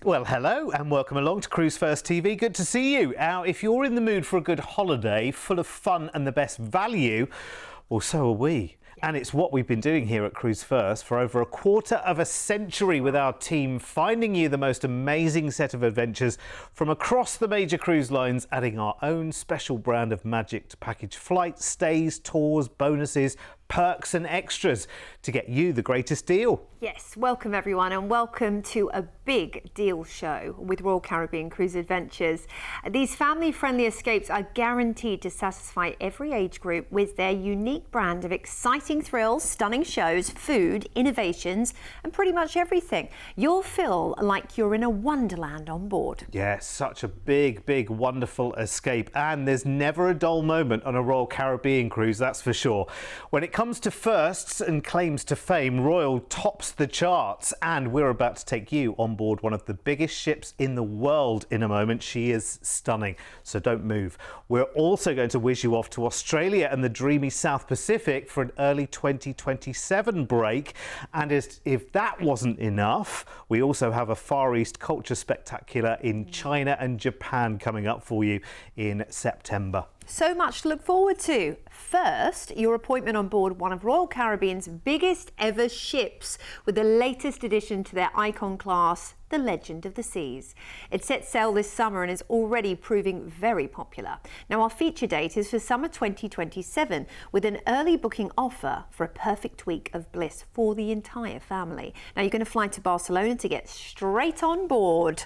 Well, hello and welcome along to Cruise1st TV. Good to see you. Now, if you're in the mood for a good holiday full of fun and the best value, well, so are we. And it's what we've been doing here at Cruise1st for over a quarter of a century with our team, finding you the most amazing set of adventures from across the major cruise lines, adding our own special brand of magic to package flights, stays, tours, bonuses, perks and extras to get you the greatest deal. Yes, welcome everyone and welcome to a big deal show with Royal Caribbean Cruise Adventures. These family-friendly escapes are guaranteed to satisfy every age group with their unique brand of exciting thrills, stunning shows, food, innovations and pretty much everything. You'll feel like you're in a wonderland on board. Yes, such a big, wonderful escape, and there's never a dull moment on a Royal Caribbean cruise, that's for sure. When it comes to firsts and claims to fame, Royal tops the charts, and we're about to take you on board one of the biggest ships in the world in a moment. She is stunning, so don't move. We're also going to whiz you off to Australia and the dreamy South Pacific for an early 2027 break, and if that wasn't enough, we also have a Far East culture spectacular in China and Japan coming up for you in September. So much to look forward to. First, your appointment on board one of Royal Caribbean's biggest ever ships with the latest addition to their icon class, the Legend of the Seas. It sets sail this summer and is already proving very popular. Now, our feature date is for summer 2027 with an early booking offer for a perfect week of bliss for the entire family. Now, you're going to fly to Barcelona to get straight on board.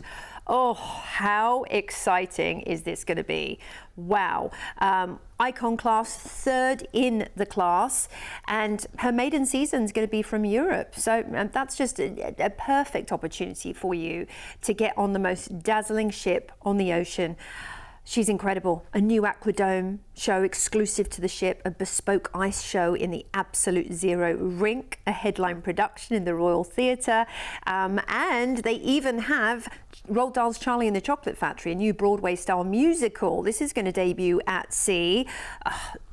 Oh, how exciting is this going to be? Wow. Icon class, third in the class, and her maiden season is going to be from Europe. So that's just a perfect opportunity for you to get on the most dazzling ship on the ocean. She's incredible. A new Aquadome show exclusive to the ship, a bespoke ice show in the Absolute Zero rink, a headline production in the Royal Theatre, and they even have Roald Dahl's Charlie and the Chocolate Factory, a new Broadway-style musical. This is going to debut at sea.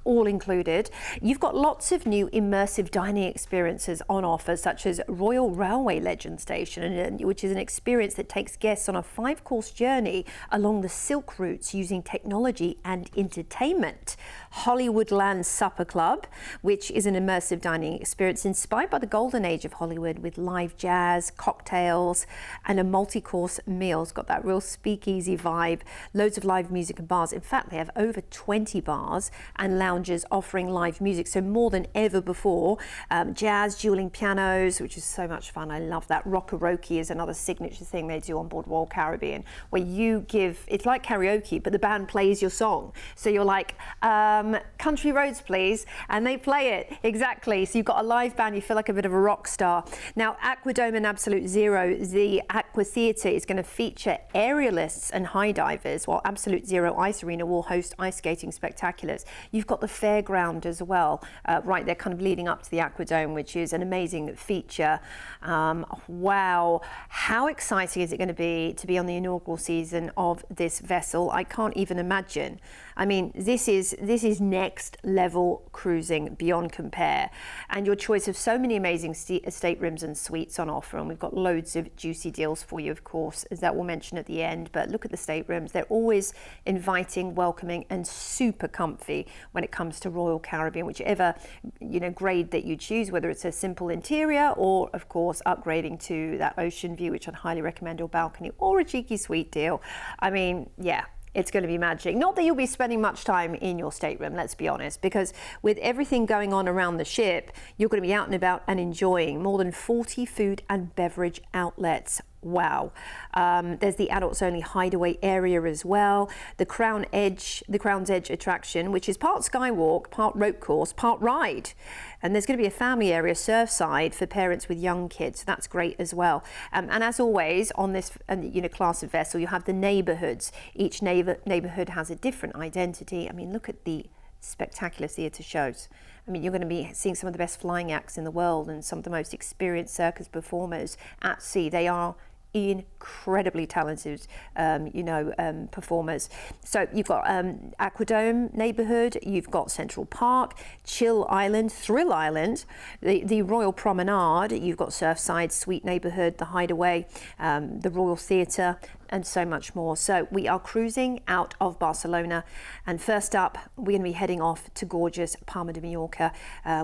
All included. You've got lots of new immersive dining experiences on offer, such as Royal Railway Legend Station, which is an experience that takes guests on a 5-course journey along the Silk routes using technology and entertainment. Hollywoodland Supper Club, which is an immersive dining experience inspired by the golden age of Hollywood with live jazz, cocktails and a multi-course meal. It's got that real speakeasy vibe, loads of live music and bars. In fact, they have over 20 bars and lounges offering live music, so more than ever before. Jazz, dueling pianos, which is so much fun. I love that. Rockaroke is another signature thing they do on board Royal Caribbean, where you give, it's like karaoke, but the band plays your song. So you're like, Country Roads please, and they play it, exactly. So you've got a live band, you feel like a bit of a rock star. Now, Aquadome and Absolute Zero, the Aqua Theatre is going to feature aerialists and high divers, while Absolute Zero Ice Arena will host ice skating spectaculars. You've got the fairground as well, right there, kind of leading up to the Aquadome, which is an amazing feature. Wow, how exciting is it going to be on the inaugural season of this vessel? I can't even imagine. I mean, this is next level cruising beyond compare, and your choice of so many amazing staterooms and suites on offer, and we've got loads of juicy deals for you, of course, as that we'll mention at the end. But look at the staterooms. They're always inviting, welcoming and super comfy when it comes to Royal Caribbean, whichever grade that you choose, whether it's a simple interior or of course upgrading to that ocean view, which I'd highly recommend, or balcony, or a cheeky suite deal. I mean, yeah, it's going to be magic. Not that you'll be spending much time in your stateroom, let's be honest, because with everything going on around the ship, you're going to be out and about and enjoying more than 40 food and beverage outlets. Wow. There's the adults only hideaway area as well. The Crown's Edge attraction, which is part skywalk, part rope course, part ride. And there's going to be a family area surfside for parents with young kids. So that's great as well. And as always on this class of vessel, you have the neighborhoods. Each neighborhood has a different identity. I mean, look at the spectacular theatre shows. I mean, you're going to be seeing some of the best flying acts in the world and some of the most experienced circus performers at sea. They are incredibly talented, performers. So you've got Aquadome neighbourhood, you've got Central Park, Chill Island, Thrill Island, the Royal Promenade, you've got Surfside, Sweet Neighbourhood, the Hideaway, the Royal Theatre, and so much more. So we are cruising out of Barcelona, and first up we're going to be heading off to gorgeous Palma de Mallorca,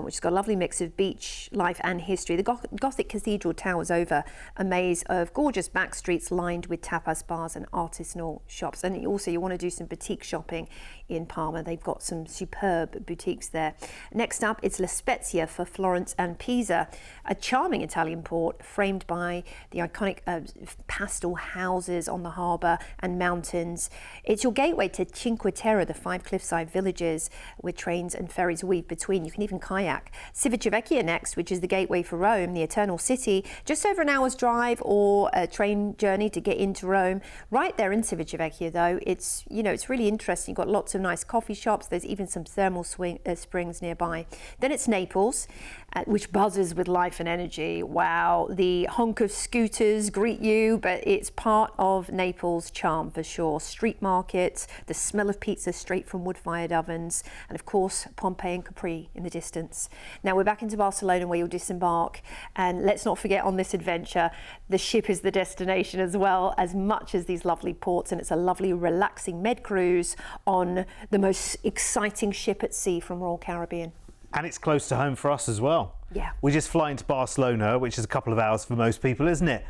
which has got a lovely mix of beach life and history. The Gothic Cathedral towers over a maze of gorgeous back streets lined with tapas bars and artisanal shops, and also you want to do some boutique shopping in Palma. They've got some superb boutiques there. Next up, it's La Spezia for Florence and Pisa, a charming Italian port framed by the iconic pastel houses on the harbour and mountains. It's your gateway to Cinque Terre, the 5 cliffside villages where trains and ferries weave between. You can even kayak. Civitavecchia next, which is the gateway for Rome, the Eternal City. Just over an hour's drive or a train journey to get into Rome. Right there in Civitavecchia, though, it's really interesting. You've got lots of nice coffee shops. There's even some thermal springs nearby. Then it's Naples, which buzzes with life and energy. Wow, the honk of scooters greet you, but it's part of Naples' charm for sure. Street markets, the smell of pizza straight from wood-fired ovens, and of course Pompeii and Capri in the distance. Now we're back into Barcelona where you'll disembark, and let's not forget on this adventure the ship is the destination as well, as much as these lovely ports, and it's a lovely relaxing med cruise on the most exciting ship at sea from Royal Caribbean. And it's close to home for us as well. Yeah. We just fly into Barcelona, which is a couple of hours for most people, isn't it?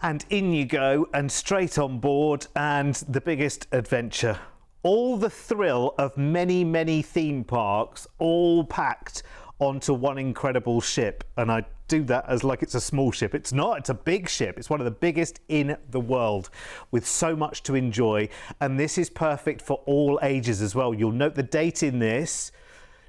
And in you go, and straight on board, and the biggest adventure. All the thrill of many, many theme parks, all packed onto one incredible ship. And I do that as like it's a small ship. It's not, it's a big ship. It's one of the biggest in the world with so much to enjoy. And this is perfect for all ages as well. You'll note the date in this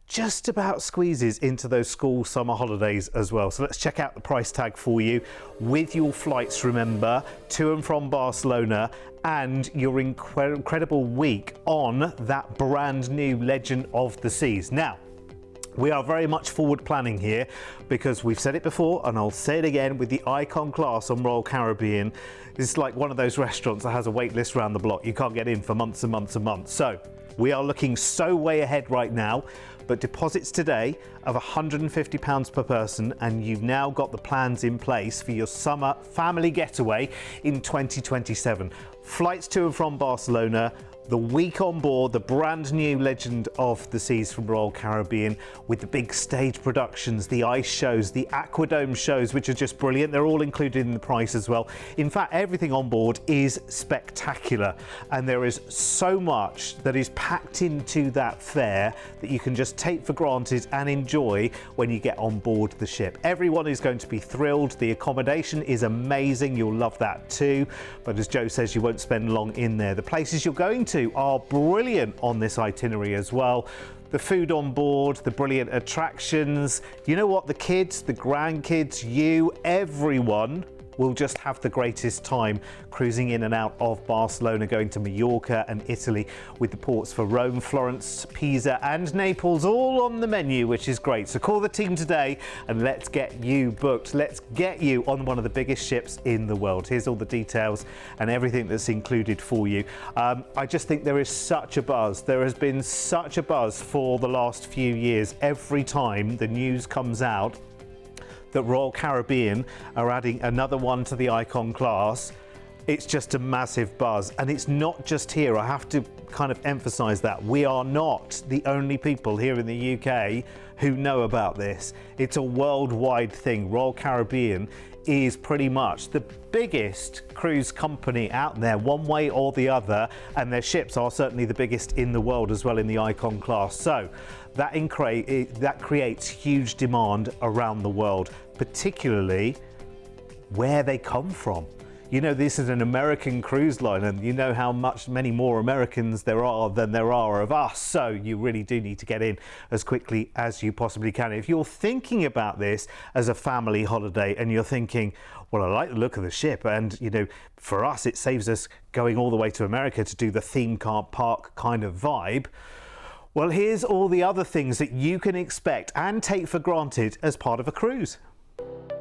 just about squeezes into those school summer holidays as well. So let's check out the price tag for you with your flights, remember, to and from Barcelona, and your incredible week on that brand new Legend of the Seas. Now, we are very much forward planning here because we've said it before and I'll say it again with the Icon class on Royal Caribbean. It's like one of those restaurants that has a wait list around the block. You can't get in for months and months and months. So we are looking so way ahead right now, but deposits today of £150 per person, and you've now got the plans in place for your summer family getaway in 2027. Flights to and from Barcelona, the week on board the brand new Legend of the Seas from Royal Caribbean, with the big stage productions, the ice shows, the Aquadome shows, which are just brilliant. They're all included in the price as well. In fact, everything on board is spectacular, and there is so much that is packed into that fare that you can just take for granted and enjoy when you get on board the ship. Everyone is going to be thrilled. The accommodation is amazing. You'll love that too. But as Joe says, you won't spend long in there. The places you're going to are brilliant on this itinerary as well. The food on board, the brilliant attractions. You know what? The kids, the grandkids, you, everyone will just have the greatest time cruising in and out of Barcelona, going to Mallorca and Italy, with the ports for Rome, Florence, Pisa and Naples all on the menu, which is great. So call the team today and let's get you booked. Let's get you on one of the biggest ships in the world. Here's all the details and everything that's included for you. I just think there is such a buzz. There has been such a buzz for the last few years. Every time the news comes out that Royal Caribbean are adding another one to the Icon class, it's just a massive buzz. And it's not just here. I have to kind of emphasize that we are not the only people here in the UK who know about this. It's a worldwide thing. Royal Caribbean is pretty much the biggest cruise company out there, one way or the other, and their ships are certainly the biggest in the world as well in the Icon class. So that creates huge demand around the world, particularly where they come from. You know, this is an American cruise line, and you know how many more Americans there are than there are of us. So you really do need to get in as quickly as you possibly can. If you're thinking about this as a family holiday and you're thinking, well, I like the look of the ship, and you know, for us, it saves us going all the way to America to do the theme park kind of vibe. Well, here's all the other things that you can expect and take for granted as part of a cruise.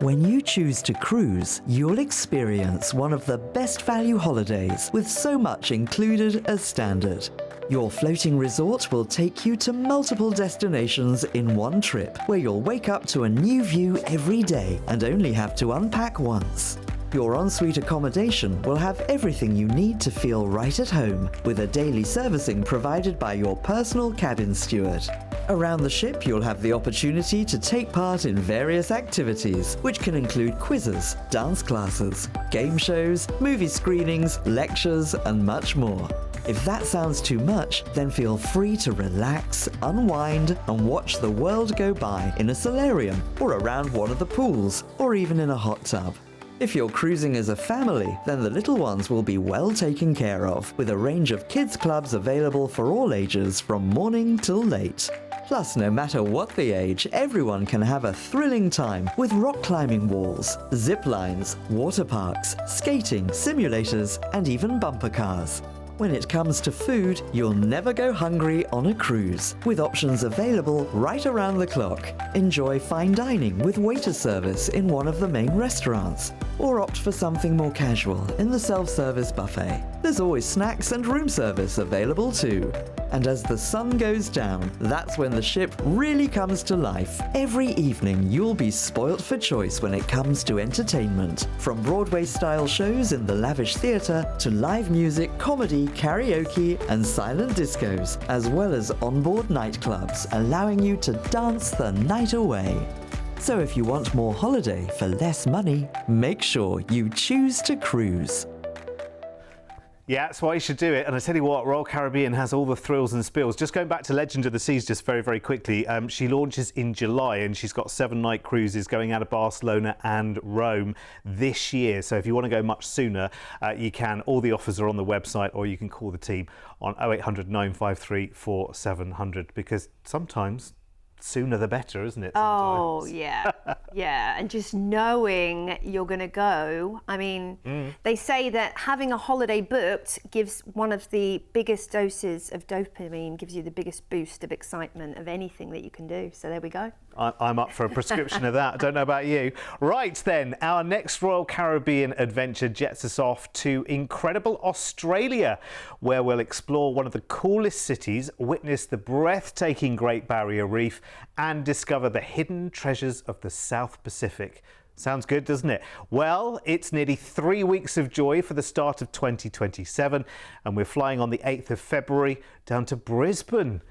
When you choose to cruise, you'll experience one of the best value holidays with so much included as standard. Your floating resort will take you to multiple destinations in one trip, where you'll wake up to a new view every day and only have to unpack once. Your ensuite accommodation will have everything you need to feel right at home, with a daily servicing provided by your personal cabin steward. Around the ship, you'll have the opportunity to take part in various activities, which can include quizzes, dance classes, game shows, movie screenings, lectures, and much more. If that sounds too much, then feel free to relax, unwind, and watch the world go by in a solarium, or around one of the pools, or even in a hot tub. If you're cruising as a family, then the little ones will be well taken care of, with a range of kids clubs available for all ages from morning till late. Plus, no matter what the age, everyone can have a thrilling time with rock climbing walls, zip lines, water parks, skating, simulators, and even bumper cars. When it comes to food, you'll never go hungry on a cruise, with options available right around the clock. Enjoy fine dining with waiter service in one of the main restaurants, or opt for something more casual in the self-service buffet. There's always snacks and room service available too. And as the sun goes down, that's when the ship really comes to life. Every evening, you'll be spoilt for choice when it comes to entertainment. From Broadway-style shows in the lavish theatre to live music, comedy, karaoke, and silent discos, as well as onboard nightclubs, allowing you to dance the night away. So if you want more holiday for less money, make sure you choose to cruise. Yeah, that's why you should do it. And I tell you what, Royal Caribbean has all the thrills and spills. Just going back to Legend of the Seas just very, very quickly, she launches in July and she's got 7-night cruises going out of Barcelona and Rome this year. So if you want to go much sooner, you can. All the offers are on the website, or you can call the team on 0800 953 4700, because sometimes sooner the better, isn't it? Oh, sometimes? yeah. Yeah. And just knowing you're going to go. I mean, they say that having a holiday booked gives one of the biggest doses of dopamine, gives you the biggest boost of excitement of anything that you can do. So there we go. I'm up for a prescription of that. I don't know about you. Right then, our next Royal Caribbean adventure jets us off to incredible Australia, where we'll explore one of the coolest cities, witness the breathtaking Great Barrier Reef, and discover the hidden treasures of the South Pacific. Sounds good, doesn't it? Well, it's nearly 3 weeks of joy for the start of 2027, and we're flying on the 8th of February down to Brisbane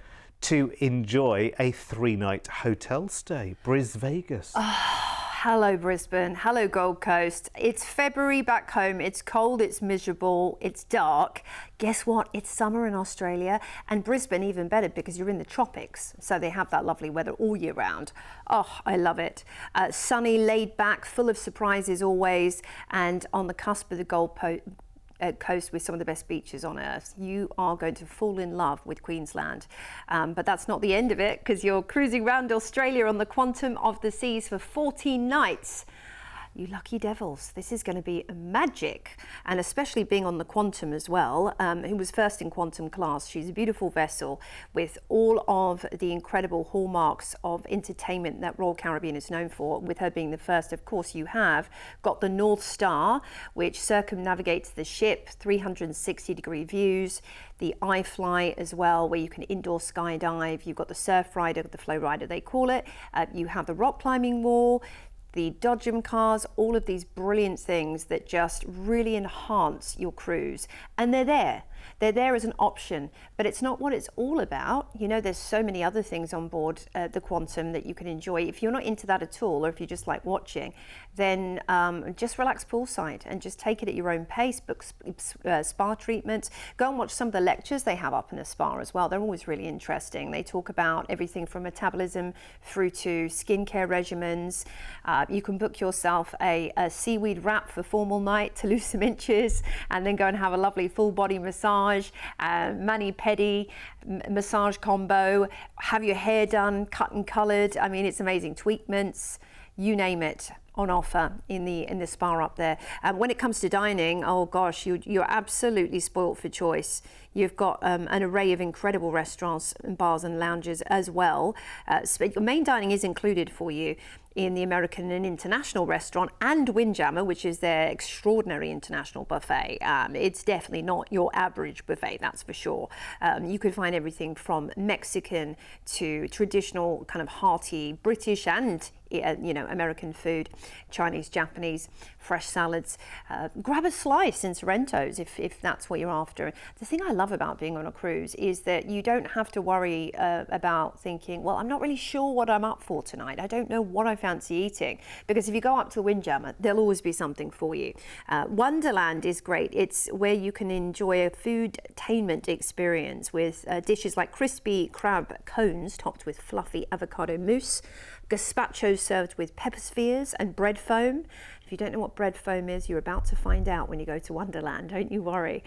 to enjoy a 3-night hotel stay. Vegas. Hello, Brisbane. Hello, Gold Coast. It's February back home. It's cold, it's miserable, it's dark. Guess what? It's summer in Australia, and Brisbane even better because you're in the tropics. So they have that lovely weather all year round. Oh, I love it. Sunny, laid back, full of surprises always, and on the cusp of the Gold Coast with some of the best beaches on earth. You are going to fall in love with Queensland. But that's not the end of it, because you're cruising around Australia on the Quantum of the Seas for 14 nights. You lucky devils, this is going to be magic, and especially being on the Quantum as well. Who was first in Quantum class. She's a beautiful vessel with all of the incredible hallmarks of entertainment that Royal Caribbean is known for. With her being the first, of course, you have got the North Star, which circumnavigates the ship, 360-degree views. The iFly as well, where you can indoor skydive. You've got the surf rider, the flow rider they call it. You have the rock climbing wall, the Dodgem cars, all of these brilliant things that just really enhance your cruise. And they're there. They're there as an option, but it's not what it's all about. You know, there's so many other things on board the Quantum that you can enjoy. If you're not into that at all, or if you just like watching, then just relax poolside and just take it at your own pace. Book spa treatments. Go and watch some of the lectures they have up in the spa as well. They're always really interesting. They talk about everything from metabolism through to skincare regimens. You can book yourself a seaweed wrap for formal night to lose some inches, and then go and have a lovely full body massage, mani-pedi massage combo, have your hair done, cut and coloured. I mean, it's amazing. Tweakments, you name it. on offer in the spa up there. When it comes to dining, oh gosh, you're absolutely spoilt for choice. You've got an array of incredible restaurants and bars and lounges as well. Main dining is included for you in the American and International restaurant and Windjammer, which is their extraordinary international buffet. It's definitely not your average buffet, that's for sure. You could find everything from Mexican to traditional kind of hearty British and American food, Chinese, Japanese, fresh salads. Grab a slice in Sorrento's if that's what you're after. The thing I love about being on a cruise is that you don't have to worry about thinking, well, I'm not really sure what I'm up for tonight. I don't know what I fancy eating. Because if you go up to the Windjammer, there'll always be something for you. Wonderland is great. It's where you can enjoy a food-tainment experience with dishes like crispy crab cones topped with fluffy avocado mousse, gazpacho served with pepper spheres and bread foam. If you don't know what bread foam is, you're about to find out when you go to Wonderland, don't you worry.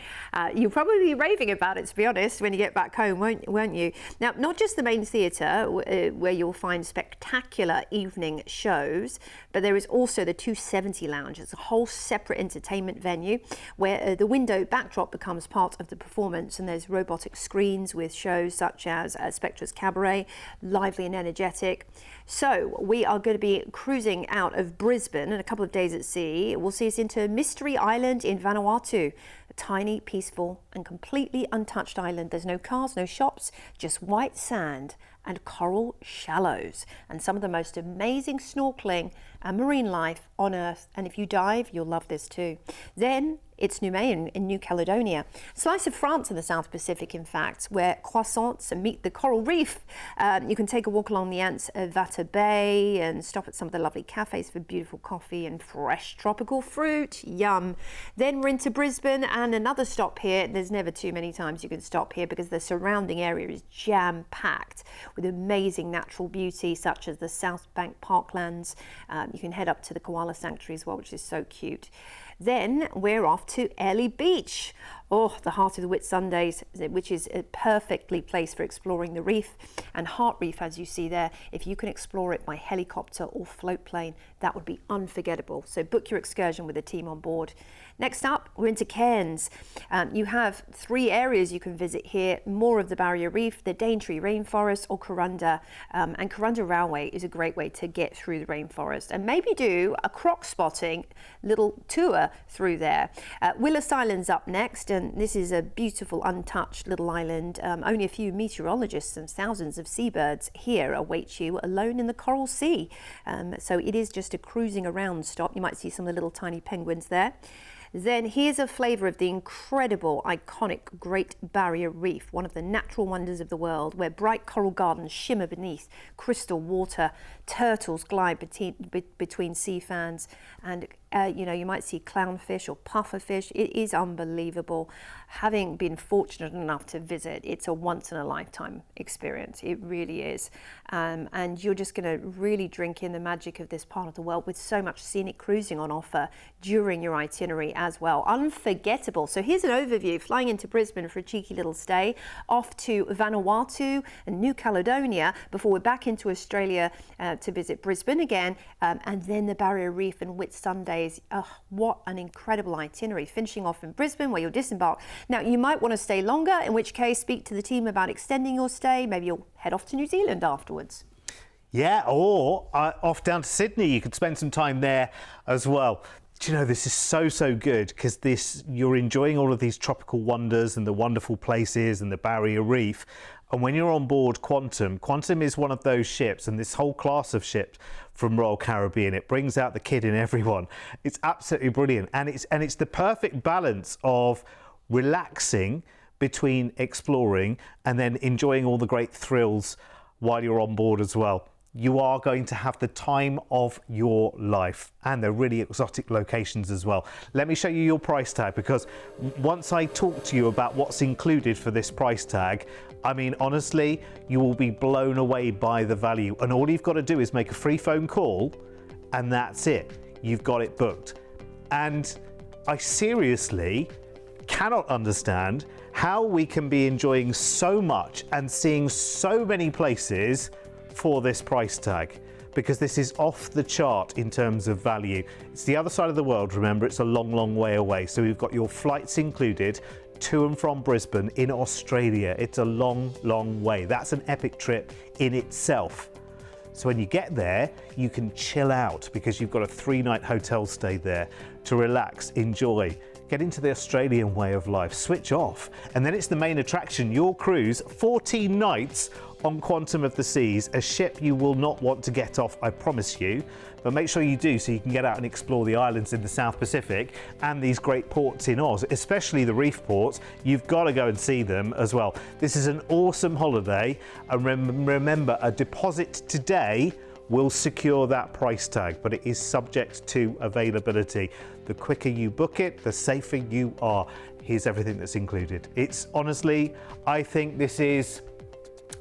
You'll probably be raving about it, to be honest, when you get back home, won't you? Now, not just the main theatre, where you'll find spectacular evening shows, but there is also the 270 Lounge. It's a whole separate entertainment venue where the window backdrop becomes part of the performance, and there's robotic screens with shows such as Spectra's Cabaret, lively and energetic. So we are going to be cruising out of Brisbane in a couple of days at sea. It will see us into Mystery Island in Vanuatu, a tiny, peaceful and completely untouched island. There's no cars, no shops, just white sand and coral shallows and some of the most amazing snorkeling and marine life on Earth. And if you dive, you'll love this too. Then it's Nouméa in New Caledonia. Slice of France in the South Pacific, in fact, where croissants meet the coral reef. You can take a walk along the Anse Vata Bay and stop at some of the lovely cafes for beautiful coffee and fresh tropical fruit. Yum. Then we're into Brisbane and another stop here. There's never too many times you can stop here because the surrounding area is jam-packed with amazing natural beauty such as the South Bank Parklands. You can head up to the Koala Sanctuary as well, which is so cute. Then we're off to Airlie Beach. Oh, the heart of the Whitsundays, which is perfectly placed for exploring the reef. And Heart Reef, as you see there, if you can explore it by helicopter or float plane, that would be unforgettable. So book your excursion with a team on board. Next up, we're into Cairns. You have 3 areas you can visit here: more of the Barrier Reef, the Daintree Rainforest, or Corunda. And Corunda Railway is a great way to get through the rainforest and maybe do a croc spotting little tour through there. Willis Island's up next, and this is a beautiful, untouched little island. Only a few meteorologists and thousands of seabirds here await you alone in the Coral Sea. So it is just a cruising around stop. You might see some of the little tiny penguins there. Then here's a flavour of the incredible, iconic Great Barrier Reef, one of the natural wonders of the world, where bright coral gardens shimmer beneath crystal water, turtles glide between sea fans, and you might see clownfish or pufferfish. It is unbelievable. Having been fortunate enough to visit, it's a once-in-a-lifetime experience. It really is. And you're just going to really drink in the magic of this part of the world with so much scenic cruising on offer during your itinerary as well. Unforgettable. So here's an overview. Flying into Brisbane for a cheeky little stay, off to Vanuatu and New Caledonia before we're back into Australia to visit Brisbane again, and then the Barrier Reef and Whitsundays. What an incredible itinerary, finishing off in Brisbane where you'll disembark. Now, you might want to stay longer, in which case speak to the team about extending your stay. Maybe you'll head off to New Zealand afterwards. Yeah, or off down to Sydney. You could spend some time there as well. Do you know, this is so good because you're enjoying all of these tropical wonders and the wonderful places and the Barrier Reef. And when you're on board Quantum is one of those ships, and this whole class of ships from Royal Caribbean, it brings out the kid in everyone. It's absolutely brilliant, and it's the perfect balance of relaxing between exploring and then enjoying all the great thrills while you're on board as well. You are going to have the time of your life, and they're really exotic locations as well. Let me show you your price tag, because once I talk to you about what's included for this price tag, I mean, honestly, you will be blown away by the value. And all you've got to do is make a free phone call, and that's it. You've got it booked. And I seriously cannot understand how we can be enjoying so much and seeing so many places for this price tag. because this is off the chart in terms of value. It's the other side of the world, remember, it's a long, long way away. So we've got your flights included to and from Brisbane in Australia. It's a long, long way. That's an epic trip in itself. So when you get there, you can chill out because you've got a 3-night hotel stay there to relax, enjoy, get into the Australian way of life, switch off. And then it's the main attraction, your cruise, 14 nights on Quantum of the Seas, a ship you will not want to get off, I promise you. But make sure you do so you can get out and explore the islands in the South Pacific and these great ports in Oz, especially the reef ports. You've got to go and see them as well. This is an awesome holiday, and remember, a deposit today will secure that price tag, but it is subject to availability. The quicker you book it, the safer you are. Here's everything that's included. It's honestly, I think this is,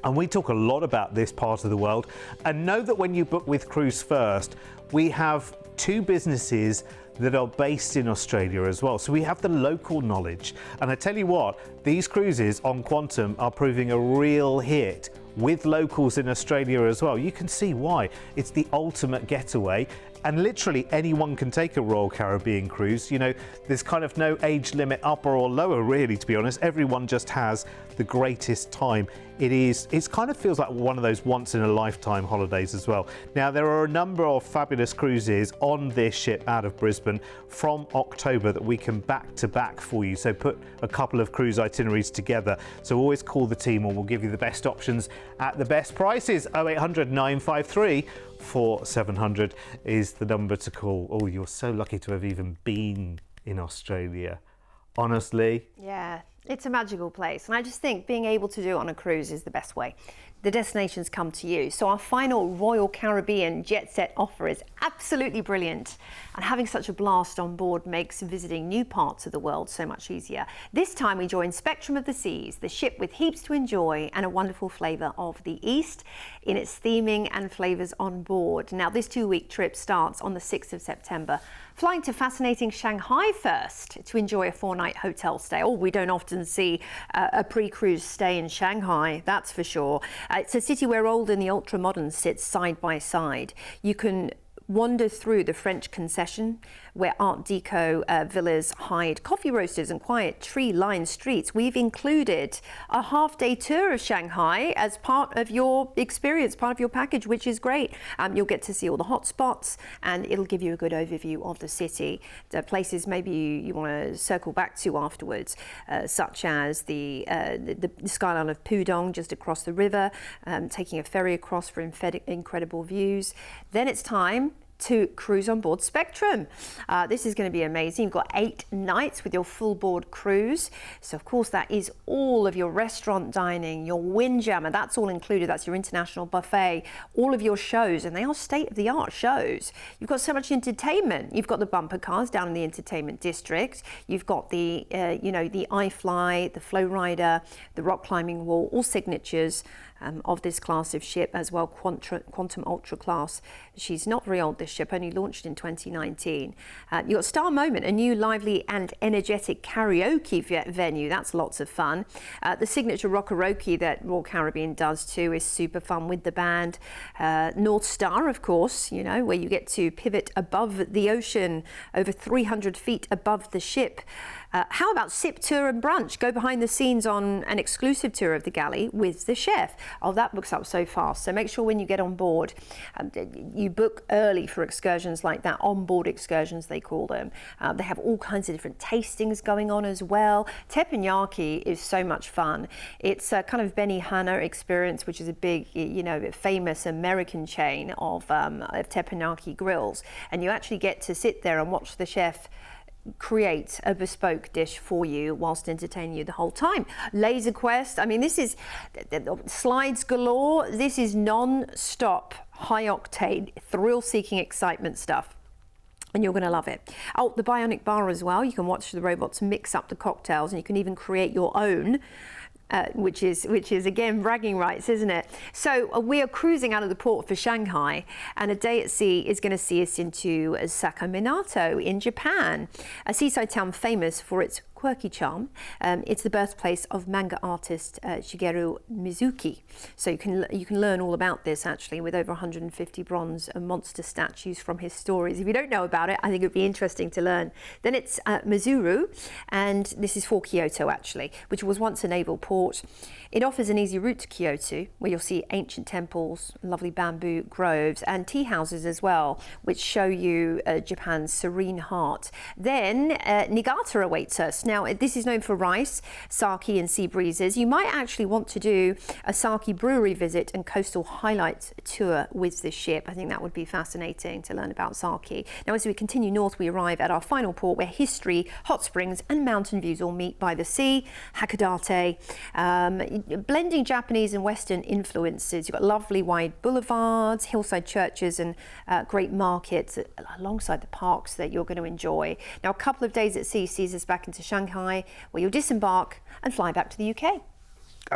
and we talk a lot about this part of the world, and know that when you book with Cruise1st, we have 2 businesses that are based in Australia as well. So we have the local knowledge. And I tell you what, these cruises on Quantum are proving a real hit with locals in Australia as well. You can see why. It's the ultimate getaway. And literally anyone can take a Royal Caribbean cruise. You know, there's kind of no age limit upper or lower, really, to be honest. Everyone just has the greatest time. It kind of feels like one of those once in a lifetime holidays as well. Now, there are a number of fabulous cruises on this ship out of Brisbane from October that we can back to back for you. So put a couple of cruise itineraries together. So always call the team and we'll give you the best options at the best prices. 0800 953 4700 is the number to call. Oh, you're so lucky to have even been in Australia. Honestly. Yeah, it's a magical place. And I just think being able to do it on a cruise is the best way. The destinations come to you. So our final Royal Caribbean Jet Set offer is absolutely brilliant. And having such a blast on board makes visiting new parts of the world so much easier. This time we join Spectrum of the Seas, the ship with heaps to enjoy and a wonderful flavour of the East in its theming and flavours on board. Now, this 2-week trip starts on the 6th of September. Flying to fascinating Shanghai first to enjoy a 4-night hotel stay. Oh, we don't often see a pre-cruise stay in Shanghai, that's for sure. It's a city where old and the ultra-modern sit side by side. You can wander through the French concession where Art Deco villas hide coffee roasters and quiet tree-lined streets. We've included a half-day tour of Shanghai as part of your experience, part of your package, which is great. You'll get to see all the hot spots and it'll give you a good overview of the city. The places maybe you want to circle back to afterwards, such as the skyline of Pudong just across the river, taking a ferry across for incredible views. Then it's time to cruise on board Spectrum. This is going to be amazing. You've got 8 nights with your full board cruise. So of course that is all of your restaurant dining, your windjammer, that's all included. That's your international buffet, all of your shows, and they are state-of-the-art shows. You've got so much entertainment. You've got the bumper cars down in the entertainment district. You've got the, the iFly, the Flow Rider, the rock climbing wall, all signatures of this class of ship as well, Quantum Ultra class. She's not very old, this ship, only launched in 2019. You've got Star Moment, a new lively and energetic karaoke venue. That's lots of fun. The signature rockaroke that Royal Caribbean does too is super fun with the band. North Star, of course, you know, where you get to pivot above the ocean, over 300 feet above the ship. How about Sip Tour and Brunch? Go behind the scenes on an exclusive tour of the galley with the chef. Oh, that books up so fast. So make sure when you get on board, you book early for excursions like that, on-board excursions they call them. They have all kinds of different tastings going on as well. Teppanyaki is so much fun. It's a kind of Benihana experience, which is a big, famous American chain of teppanyaki grills. And you actually get to sit there and watch the chef create a bespoke dish for you whilst entertaining you the whole time. Laser Quest, I mean, this is slides galore. This is non-stop, high-octane, thrill-seeking excitement stuff. And you're going to love it. Oh, the Bionic Bar as well. You can watch the robots mix up the cocktails and you can even create your own. Which is again bragging rights, isn't it? So we are cruising out of the port for Shanghai, and a day at sea is going to see us into Sakaminato in Japan, a seaside town famous for its quirky charm. It's the birthplace of manga artist Shigeru Mizuki. So you can learn all about this actually with over 150 bronze and monster statues from his stories. If you don't know about it, I think it would be interesting to learn. Then it's Mizuru, and this is for Kyoto actually, which was once a naval port. It offers an easy route to Kyoto, where you'll see ancient temples, lovely bamboo groves, and tea houses as well, which show you Japan's serene heart. Then Niigata awaits us. Now, this is known for rice, sake, and sea breezes. You might actually want to do a sake brewery visit and coastal highlights tour with this ship. I think that would be fascinating to learn about sake. Now, as we continue north, we arrive at our final port, where history, hot springs, and mountain views all meet by the sea, Hakodate. Blending Japanese and Western influences. You've got lovely wide boulevards, hillside churches, and great markets alongside the parks that you're going to enjoy. Now, a couple of days at sea sees us back into Shanghai, where you'll disembark and fly back to the UK.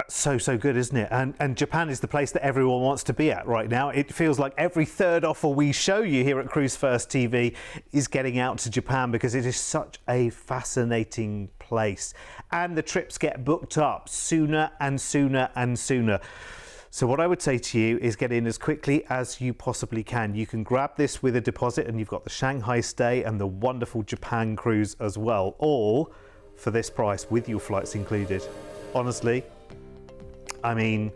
So good, isn't it? And Japan is the place that everyone wants to be at right now. It feels like every third offer we show you here at Cruise1st TV is getting out to Japan, because it is such a fascinating place. And the trips get booked up sooner and sooner and sooner. So what I would say to you is get in as quickly as you possibly can. You can grab this with a deposit, and you've got the Shanghai stay and the wonderful Japan cruise as well, all for this price with your flights included. Honestly, I mean,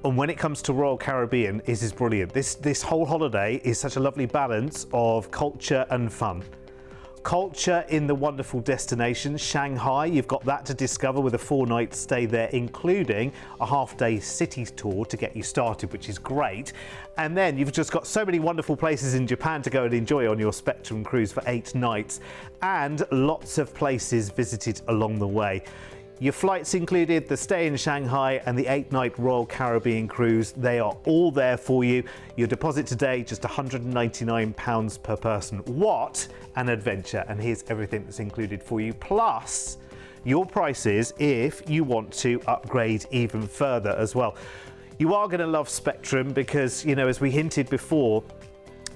and when it comes to Royal Caribbean, it is brilliant. This whole holiday is such a lovely balance of culture and fun. Culture in the wonderful destination, Shanghai. You've got that to discover with a 4-night stay there, including a half-day city tour to get you started, which is great. And then you've just got so many wonderful places in Japan to go and enjoy on your Spectrum cruise for 8 nights, and lots of places visited along the way. Your flights included, the stay in Shanghai, and the 8-night Royal Caribbean cruise, they are all there for you. Your deposit today, just £199 per person. What an adventure. And here's everything that's included for you, plus your prices if you want to upgrade even further as well. You are going to love Spectrum because, you know, as we hinted before,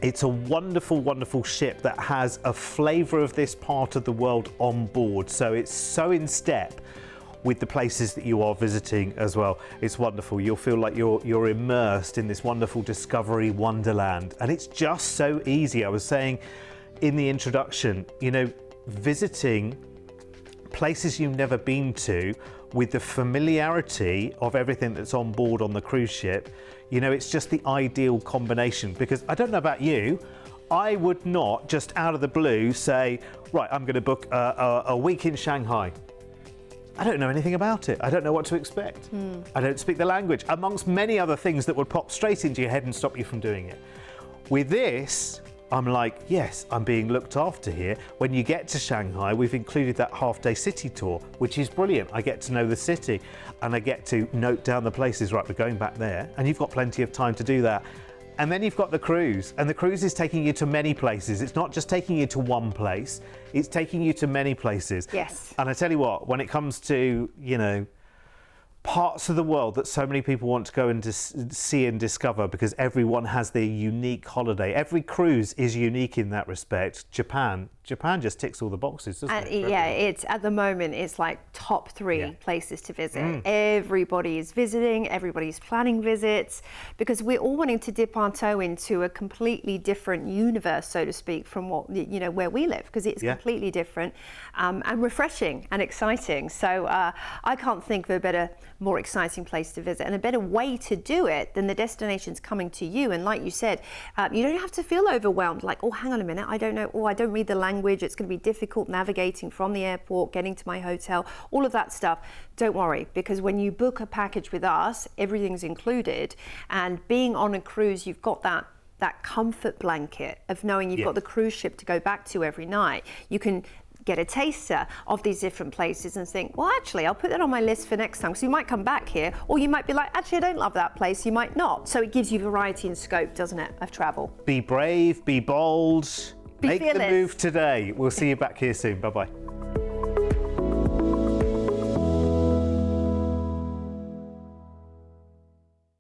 it's a wonderful, wonderful ship that has a flavour of this part of the world on board. So it's so in step with the places that you are visiting as well. It's wonderful. You'll feel like you're immersed in this wonderful discovery wonderland. And it's just so easy. I was saying in the introduction, you know, visiting places you've never been to with the familiarity of everything that's on board on the cruise ship, you know, it's just the ideal combination. Because I don't know about you, I would not just out of the blue say, right, I'm going to book a week in Shanghai. I don't know anything about it. I don't know what to expect. I don't speak the language, amongst many other things that would pop straight into your head and stop you from doing it. With this, I'm like, yes, I'm being looked after here. When you get to Shanghai, we've included that half-day city tour, which is brilliant. I get to know the city and I get to note down the places. Right, we're going back there, and you've got plenty of time to do that. And then you've got the cruise, and the cruise is taking you to many places. It's not just taking you to one place, it's taking you to many places. Yes. And I tell you what, when it comes to, you know, parts of the world that so many people want to go and see and discover, because everyone has their unique holiday. Every cruise is unique in that respect. Japan just ticks all the boxes, doesn't it? Yeah, it's at the moment it's like top 3 places to visit. Everybody is visiting, everybody's planning visits, because we're all wanting to dip our toe into a completely different universe, so to speak, from what, you know, where we live, because it's completely different and refreshing and exciting. So I can't think of a better, more exciting place to visit and a better way to do it than the destinations coming to you. And like you said, you don't have to feel overwhelmed, like, oh, hang on a minute, I don't know, oh, I don't read the language, it's going to be difficult navigating from the airport, getting to my hotel, all of that stuff. Don't worry, because when you book a package with us, everything's included, and being on a cruise, you've got that comfort blanket of knowing you've got the cruise ship to go back to every night. You can get a taster of these different places and think, well, actually, I'll put that on my list for next time. So you might come back here, or you might be like, actually, I don't love that place. You might not. So it gives you variety and scope, doesn't it, of travel? Be brave, be bold, make fearless. the move today. We'll see you back here soon. Bye-bye.